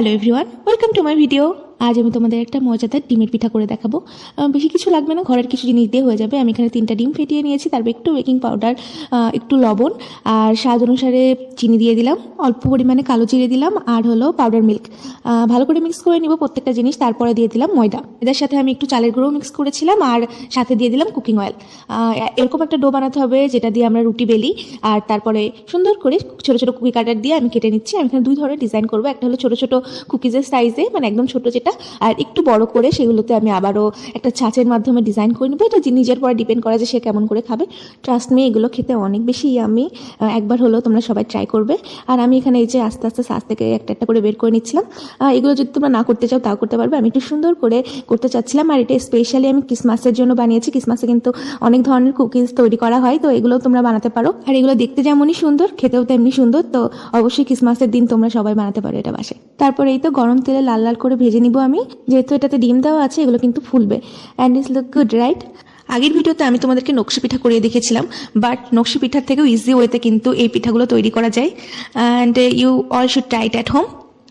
Hello everyone, welcome to my video. আজ আমি তোমাদের একটা মজাদার ডিমের পিঠা করে দেখাবো। বেশি কিছু লাগবে না, ঘরের কিছু জিনিস দিয়ে হয়ে যাবে। আমি এখানে 3টা ডিম ফেটিয়ে নিয়েছি, তারপর একটু বেকিং পাউডার, একটু লবণ আর স্বাদ অনুসারে চিনি দিয়ে দিলাম, অল্প পরিমাণে কালো জিরে দিলাম আর হলো পাউডার মিল্ক। ভালো করে মিক্স করে নিব প্রত্যেকটা জিনিস। তারপরে দিয়ে দিলাম ময়দা, এটার সাথে আমি একটু চালের গুঁড়ো মিক্স করেছিলাম আর সাথে দিয়ে দিলাম কুকিং অয়েল। এরকম একটা ডো বানাতে হবে যেটা দিয়ে আমরা রুটি বেলি। আর তারপরে সুন্দর করে ছোটো ছোটো কুকি কাটার দিয়ে আমি কেটে নিচ্ছি। আমি এখানে 2 ধরনের ডিজাইন করবো, একটা হলো ছোটো ছোটো কুকিজের সাইজে, মানে একদম ছোটো যেটা, আর একটু বড় করে সেগুলোতে আমি আবারও একটা ছাঁচের মাধ্যমে ডিজাইন করে নেবো। এটা নিজের পরে ডিপেন্ড করে যে সে কেমন করে খাবে। ট্রাস্ট মি, এগুলো খেতে অনেক বেশি ইয়ামি। একবার হলো তোমরা সবাই ট্রাই করবে। আর আমি এখানে এই যে আস্তে আস্তে সাজ থেকে একটা একটা করে বের করে নিচ্ছিলাম। এগুলো যদি তোমরা না করতে চাও তাও করতে পারবে, আমি একটু সুন্দর করে করতে চাচ্ছিলাম। আর এটা স্পেশালি আমি ক্রিসমাসের জন্য বানিয়েছি। ক্রিসমাসে কিন্তু অনেক ধরনের কুকিজ তৈরি করা হয়, তো এগুলো তোমরা বানাতে পারো। আর এগুলো দেখতে যেমনই সুন্দর, খেতেও তেমনি সুন্দর। তো অবশ্যই ক্রিসমাসের দিন তোমরা সবাই বানাতে পারো এটা বাসায়। তারপর এই তো গরম তেলে লাল লাল করে ভেজে নিব আমি, যেহেতু এটাতে ডিম দেওয়া আছে এগুলো কিন্তু ফুলবে। And it's look good, right? আগের ভিডিওতে আমি তোমাদেরকে নকশি পিঠা করিয়ে দেখেছিলাম, বাট নকশি পিঠার থেকেও ইজি ওয়েতে কিন্তু এই পিঠাগুলো তৈরি করা যায়। And you all should try it at home.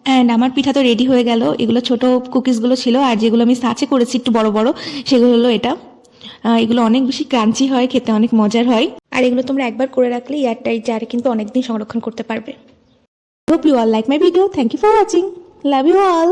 And আমার পিঠা তো রেডি হয়ে গেল। এগুলো ছোটো কুকিজগুলো ছিল, আর যেগুলো আমি সাঁচে করেছি একটু বড় বড়, সেগুলো হলো এটা। এগুলো অনেক বেশি ক্রাঞ্চি হয়, খেতে অনেক মজার হয়। আর এগুলো তোমরা একবার করে রাখলে এয়ারটাইট জারে কিন্তু অনেকদিন সংরক্ষণ করতে পারবে। Hope you all like my video. Thank you for watching. Love you all.